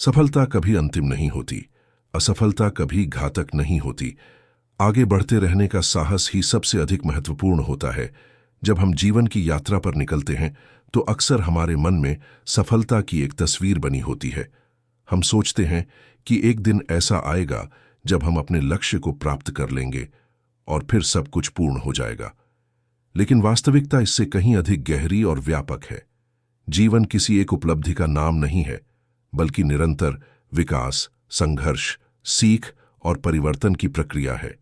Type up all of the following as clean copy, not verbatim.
सफलता कभी अंतिम नहीं होती, असफलता कभी घातक नहीं होती। आगे बढ़ते रहने का साहस ही सबसे अधिक महत्वपूर्ण होता है। जब हम जीवन की यात्रा पर निकलते हैं तो अक्सर हमारे मन में सफलता की एक तस्वीर बनी होती है। हम सोचते हैं कि एक दिन ऐसा आएगा जब हम अपने लक्ष्य को प्राप्त कर लेंगे और फिर सब कुछ पूर्ण हो जाएगा। लेकिन वास्तविकता इससे कहीं अधिक गहरी और व्यापक है। जीवन किसी एक उपलब्धि का नाम नहीं है, बल्कि निरंतर विकास, संघर्ष, सीख और परिवर्तन की प्रक्रिया है।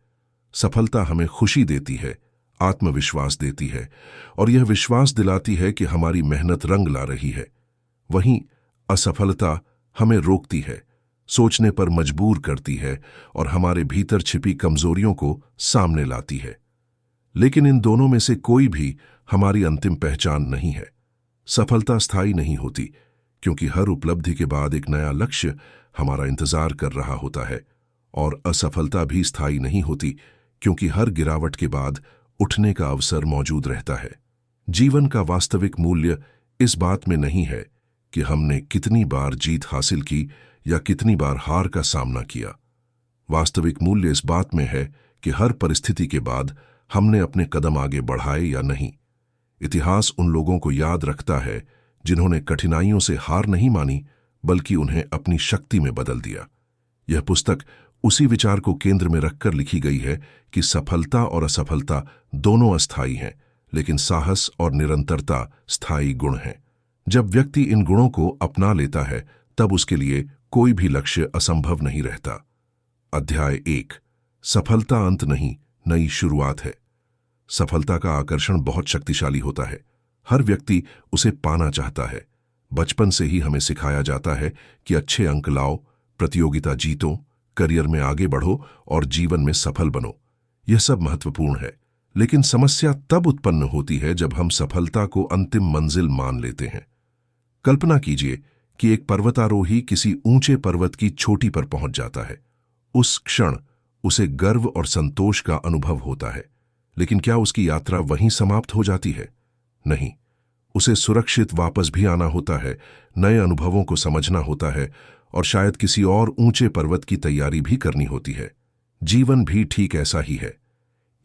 सफलता हमें खुशी देती है, आत्मविश्वास देती है और यह विश्वास दिलाती है कि हमारी मेहनत रंग ला रही है। वहीं असफलता हमें रोकती है, सोचने पर मजबूर करती है और हमारे भीतर छिपी कमजोरियों को सामने लाती है। लेकिन इन दोनों में से कोई भी हमारी अंतिम पहचान नहीं है। सफलता स्थायी नहीं होती, क्योंकि हर उपलब्धि के बाद एक नया लक्ष्य हमारा इंतजार कर रहा होता है। और असफलता भी स्थायी नहीं होती, क्योंकि हर गिरावट के बाद उठने का अवसर मौजूद रहता है। जीवन का वास्तविक मूल्य इस बात में नहीं है कि हमने कितनी बार जीत हासिल की या कितनी बार हार का सामना किया। वास्तविक मूल्य इस बात में है कि हर परिस्थिति के बाद हमने अपने कदम आगे बढ़ाए या नहीं। इतिहास उन लोगों को याद रखता है जिन्होंने कठिनाइयों से हार नहीं मानी, बल्कि उन्हें अपनी शक्ति में बदल दिया। यह पुस्तक उसी विचार को केंद्र में रखकर लिखी गई है कि सफलता और असफलता दोनों अस्थायी हैं, लेकिन साहस और निरंतरता स्थायी गुण हैं। जब व्यक्ति इन गुणों को अपना लेता है, तब उसके लिए कोई भी लक्ष्य असंभव नहीं रहता। अध्याय 1। सफलता अंत नहीं, नई शुरुआत है। सफलता का आकर्षण बहुत शक्तिशाली होता है। हर व्यक्ति उसे पाना चाहता है। बचपन से ही हमें सिखाया जाता है कि अच्छे अंक लाओ, प्रतियोगिता जीतो, करियर में आगे बढ़ो और जीवन में सफल बनो। यह सब महत्वपूर्ण है, लेकिन समस्या तब उत्पन्न होती है जब हम सफलता को अंतिम मंजिल मान लेते हैं। कल्पना कीजिए कि एक पर्वतारोही किसी ऊंचे पर्वत की चोटी पर पहुंच जाता है। उस क्षण उसे गर्व और संतोष का अनुभव होता है, लेकिन क्या उसकी यात्रा वहीं समाप्त हो जाती है? नहीं, उसे सुरक्षित वापस भी आना होता है, नए अनुभवों को समझना होता है और शायद किसी और ऊंचे पर्वत की तैयारी भी करनी होती है। जीवन भी ठीक ऐसा ही है।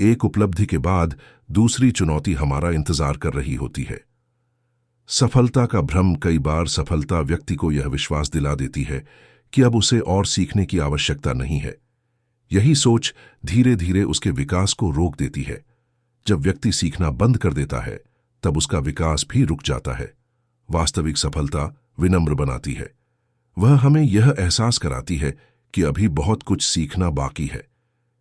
एक उपलब्धि के बाद दूसरी चुनौती हमारा इंतजार कर रही होती है। सफलता का भ्रम कई बार सफलता व्यक्ति को यह विश्वास दिला देती है कि अब उसे और सीखने की आवश्यकता नहीं है। यही सोच धीरे धीरे उसके विकास को रोक देती है। जब व्यक्ति सीखना बंद कर देता है, तब उसका विकास भी रुक जाता है। वास्तविक सफलता विनम्र बनाती है। वह हमें यह एहसास कराती है कि अभी बहुत कुछ सीखना बाकी है।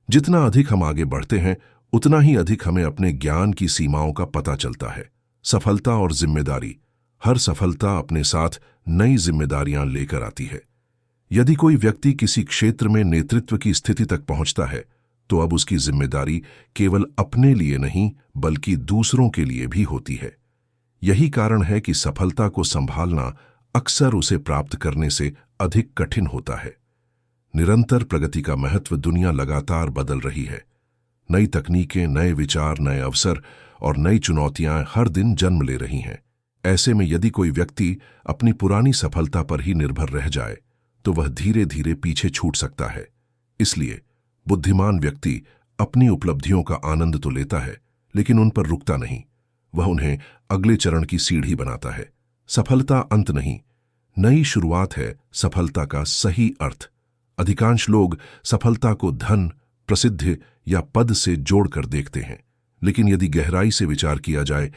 जितना अधिक हम आगे बढ़ते हैं, उतना ही अधिक हमें अपने ज्ञान की सीमाओं का पता चलता है। सफलता और जिम्मेदारी। हर सफलता अपने साथ नई जिम्मेदारियां लेकर आती है। यदि कोई व्यक्ति किसी क्षेत्र में नेतृत्व की स्थिति तक पहुंचता है, तो अब उसकी जिम्मेदारी केवल अपने लिए नहीं, बल्कि दूसरों के लिए भी होती है। यही कारण है कि सफलता को संभालना अक्सर उसे प्राप्त करने से अधिक कठिन होता है। निरंतर प्रगति का महत्व। दुनिया लगातार बदल रही है। नई तकनीकें, नए विचार, नए अवसर और नई चुनौतियां हर दिन जन्म ले रही हैं। ऐसे में यदि कोई व्यक्ति अपनी पुरानी सफलता पर ही निर्भर रह जाए, तो वह धीरे धीरे पीछे छूट सकता है। इसलिए बुद्धिमान व्यक्ति अपनी उपलब्धियों का आनंद तो लेता है, लेकिन उन पर रुकता नहीं। वह उन्हें अगले चरण की सीढ़ी बनाता है। सफलता अंत नहीं, नई शुरुआत है सफलता का सही अर्थ। अधिकांश लोग सफलता को धन, प्रसिद्धि या पद से जोड़कर देखते हैं, लेकिन यदि गहराई से विचार किया जाए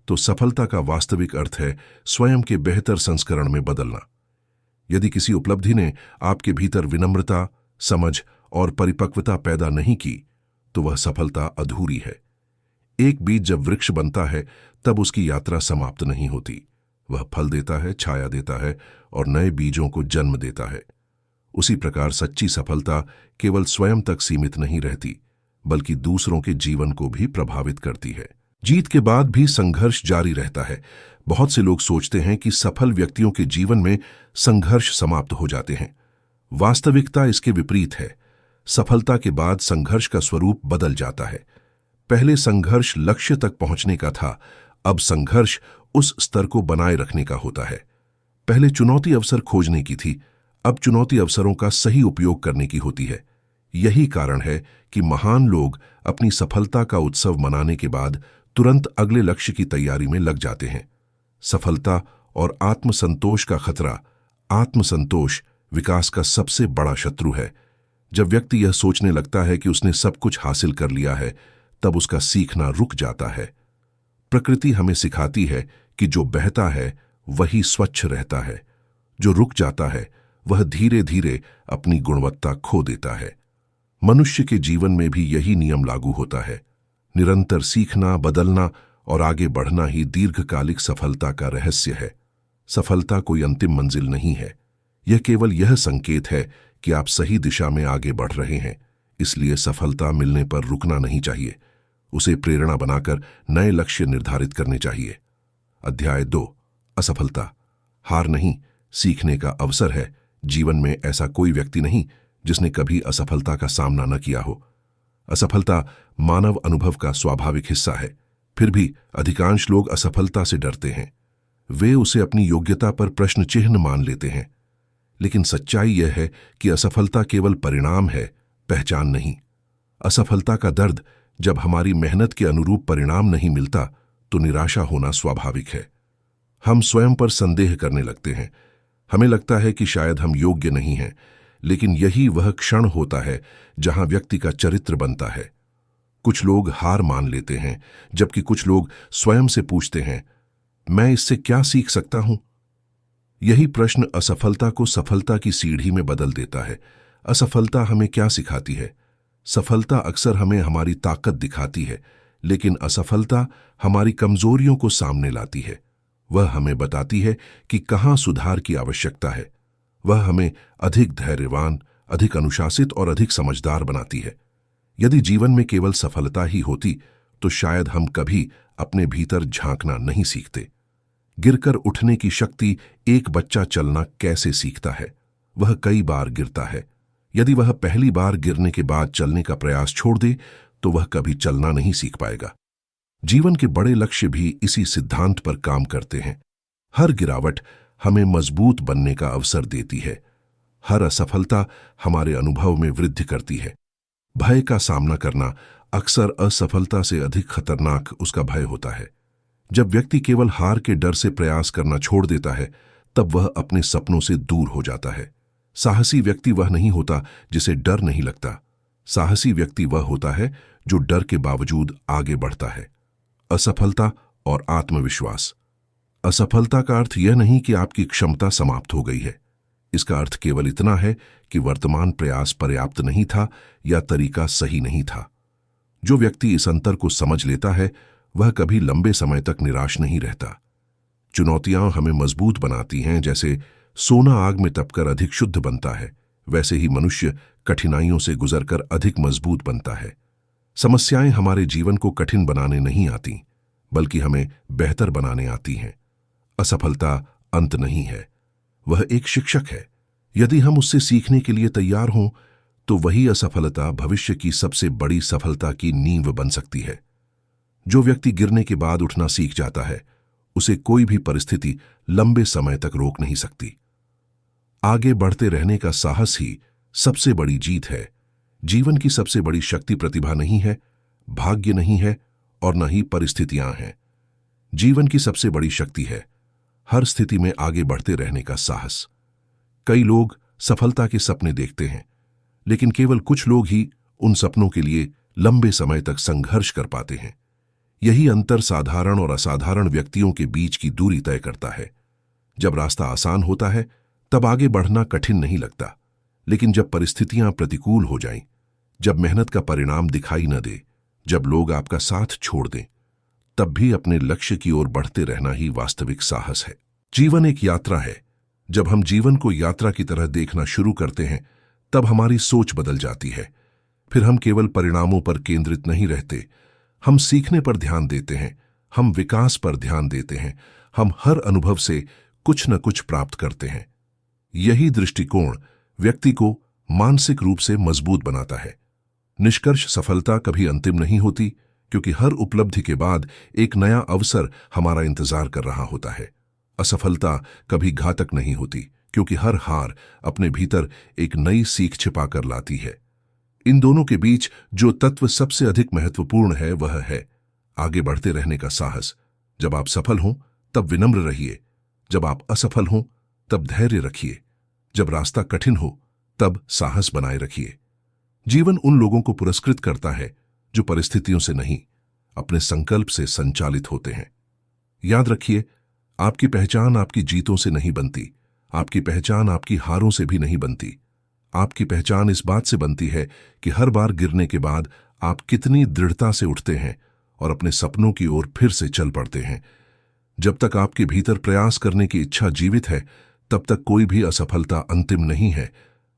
तो सफलता का वास्तविक अर्थ है स्वयं के बेहतर संस्करण में बदलना। यदि किसी उपलब्धि ने आपके भीतर विनम्रता, समझ और परिपक्वता पैदा नहीं की, तो वह सफलता अधूरी है। एक बीज जब वृक्ष बनता है, तब उसकी यात्रा समाप्त नहीं होती। वह फल देता है, छाया देता है और नए बीजों को जन्म देता है। उसी प्रकार सच्ची सफलता केवल स्वयं तक सीमित नहीं रहती, बल्कि दूसरों के जीवन को भी प्रभावित करती है। जीत के बाद भी संघर्ष जारी रहता है। बहुत से लोग सोचते हैं कि सफल व्यक्तियों के जीवन में संघर्ष समाप्त हो जाते हैं। वास्तविकता इसके विपरीत है। सफलता के बाद संघर्ष का स्वरूप बदल जाता है। पहले संघर्ष लक्ष्य तक पहुंचने का था, अब संघर्ष उस स्तर को बनाए रखने का होता है। पहले चुनौती अवसर खोजने की थी, अब चुनौती अवसरों का सही उपयोग करने की होती है। यही कारण है कि महान लोग अपनी सफलता का उत्सव मनाने के बाद तुरंत अगले लक्ष्य की तैयारी में लग जाते हैं। सफलता और आत्मसंतोष का खतरा। आत्मसंतोष विकास का सबसे बड़ा शत्रु है। जब व्यक्ति यह सोचने लगता है कि उसने सब कुछ हासिल कर लिया है, तब उसका सीखना रुक जाता है। प्रकृति हमें सिखाती है कि जो बहता है वही स्वच्छ रहता है, जो रुक जाता है वह धीरे धीरे अपनी गुणवत्ता खो देता है। मनुष्य के जीवन में भी यही नियम लागू होता है। निरंतर सीखना, बदलना और आगे बढ़ना ही दीर्घकालिक सफलता का रहस्य है। सफलता कोई अंतिम मंजिल नहीं है, यह केवल यह संकेत है कि आप सही दिशा में आगे बढ़ रहे हैं। इसलिए सफलता मिलने पर रुकना नहीं चाहिए, उसे प्रेरणा बनाकर नए लक्ष्य निर्धारित करने चाहिए। अध्याय 2। असफलता हार नहीं, सीखने का अवसर है। जीवन में ऐसा कोई व्यक्ति नहीं जिसने कभी असफलता का सामना न किया हो। असफलता मानव अनुभव का स्वाभाविक हिस्सा है। फिर भी अधिकांश लोग असफलता से डरते हैं। वे उसे अपनी योग्यता पर प्रश्न चिन्ह मान लेते हैं। लेकिन सच्चाई यह है कि असफलता केवल परिणाम है, पहचान नहीं। असफलता का दर्द जब हमारी मेहनत के अनुरूप परिणाम नहीं मिलता तो निराशा होना स्वाभाविक है। हम स्वयं पर संदेह करने लगते हैं। हमें लगता है कि शायद हम योग्य नहीं हैं, लेकिन यही वह क्षण होता है जहां व्यक्ति का चरित्र बनता है। कुछ लोग हार मान लेते हैं, जबकि कुछ लोग स्वयं से पूछते हैं, मैं इससे क्या सीख सकता हूं? यही प्रश्न असफलता को सफलता की सीढ़ी में बदल देता है। असफलता हमें क्या सिखाती है? सफलता अक्सर हमें हमारी ताकत दिखाती है, लेकिन असफलता हमारी कमजोरियों को सामने लाती है। वह हमें बताती है कि कहां सुधार की आवश्यकता है। वह हमें अधिक धैर्यवान, अधिक अनुशासित और अधिक समझदार बनाती है। यदि जीवन में केवल सफलता ही होती तो शायद हम कभी अपने भीतर झांकना नहीं सीखते। गिरकर उठने की शक्ति। एक बच्चा चलना कैसे सीखता है? वह कई बार गिरता है। यदि वह पहली बार गिरने के बाद चलने का प्रयास छोड़ दे तो वह कभी चलना नहीं सीख पाएगा। जीवन के बड़े लक्ष्य भी इसी सिद्धांत पर काम करते हैं। हर गिरावट हमें मजबूत बनने का अवसर देती है। हर असफलता हमारे अनुभव में वृद्धि करती है। भय का सामना करना अक्सर असफलता से अधिक खतरनाक उसका भय होता है। जब व्यक्ति केवल हार के डर से प्रयास करना छोड़ देता है, तब वह अपने सपनों से दूर हो जाता है। साहसी व्यक्ति वह नहीं होता जिसे डर नहीं लगता। साहसी व्यक्ति वह होता है जो डर के बावजूद आगे बढ़ता है। असफलता और आत्मविश्वास। असफलता का अर्थ यह नहीं कि आपकी क्षमता समाप्त हो गई है। इसका अर्थ केवल इतना है कि वर्तमान प्रयास पर्याप्त नहीं था या तरीका सही नहीं था। जो व्यक्ति इस अंतर को समझ लेता है वह कभी लंबे समय तक निराश नहीं रहता। चुनौतियां हमें मजबूत बनाती हैं। जैसे सोना आग में तपकर अधिक शुद्ध बनता है, वैसे ही मनुष्य कठिनाइयों से गुजरकर अधिक मजबूत बनता है। समस्याएं हमारे जीवन को कठिन बनाने नहीं आती, बल्कि हमें बेहतर बनाने आती हैं। असफलता अंत नहीं है, वह एक शिक्षक है। यदि हम उससे सीखने के लिए तैयार हों तो वही असफलता भविष्य की सबसे बड़ी सफलता की नींव बन सकती है। जो व्यक्ति गिरने के बाद उठना सीख जाता है, उसे कोई भी परिस्थिति लंबे समय तक रोक नहीं सकती। आगे बढ़ते रहने का साहस ही सबसे बड़ी जीत है। जीवन की सबसे बड़ी शक्ति प्रतिभा नहीं है, भाग्य नहीं है और न ही परिस्थितियां हैं। जीवन की सबसे बड़ी शक्ति है हर स्थिति में आगे बढ़ते रहने का साहस। कई लोग सफलता के सपने देखते हैं, लेकिन केवल कुछ लोग ही उन सपनों के लिए लंबे समय तक संघर्ष कर पाते हैं। यही अंतर साधारण और असाधारण व्यक्तियों के बीच की दूरी तय करता है। जब रास्ता आसान होता है तब आगे बढ़ना कठिन नहीं लगता, लेकिन जब परिस्थितियां प्रतिकूल हो जाएं, जब मेहनत का परिणाम दिखाई न दे, जब लोग आपका साथ छोड़ दें, तब भी अपने लक्ष्य की ओर बढ़ते रहना ही वास्तविक साहस है। जीवन एक यात्रा है। जब हम जीवन को यात्रा की तरह देखना शुरू करते हैं, तब हमारी सोच बदल जाती है। फिर हम केवल परिणामों पर केंद्रित नहीं रहते, हम सीखने पर ध्यान देते हैं, हम विकास पर ध्यान देते हैं, हम हर अनुभव से कुछ न कुछ प्राप्त करते हैं। यही दृष्टिकोण व्यक्ति को मानसिक रूप से मजबूत बनाता है। निष्कर्ष, सफलता कभी अंतिम नहीं होती, क्योंकि हर उपलब्धि के बाद एक नया अवसर हमारा इंतजार कर रहा होता है। असफलता कभी घातक नहीं होती, क्योंकि हर हार अपने भीतर एक नई सीख छिपा कर लाती है। इन दोनों के बीच जो तत्व सबसे अधिक महत्वपूर्ण है वह है आगे बढ़ते रहने का साहस। जब आप सफल हों तब विनम्र रहिए, जब आप असफल हों तब धैर्य रखिए, जब रास्ता कठिन हो तब साहस बनाए रखिए। जीवन उन लोगों को पुरस्कृत करता है जो परिस्थितियों से नहीं, अपने संकल्प से संचालित होते हैं। याद रखिए, आपकी पहचान आपकी जीतों से नहीं बनती, आपकी पहचान आपकी हारों से भी नहीं बनती। आपकी पहचान इस बात से बनती है कि हर बार गिरने के बाद आप कितनी दृढ़ता से उठते हैं और अपने सपनों की ओर फिर से चल पड़ते हैं। जब तक आपके भीतर प्रयास करने की इच्छा जीवित है, तब तक कोई भी असफलता अंतिम नहीं है।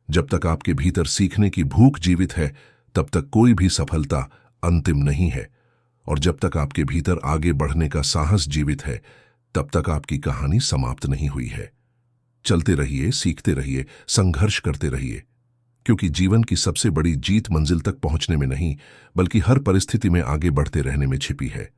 जब तक आपके भीतर सीखने की भूख जीवित है, तब तक कोई भी सफलता अंतिम नहीं है। और जब तक आपके भीतर आगे बढ़ने का साहस जीवित है, तब तक आपकी कहानी समाप्त नहीं हुई है। चलते रहिए, सीखते रहिए, संघर्ष करते रहिए, क्योंकि जीवन की सबसे बड़ी जीत मंजिल तक पहुंचने में नहीं, बल्कि हर परिस्थिति में आगे बढ़ते रहने में छिपी है।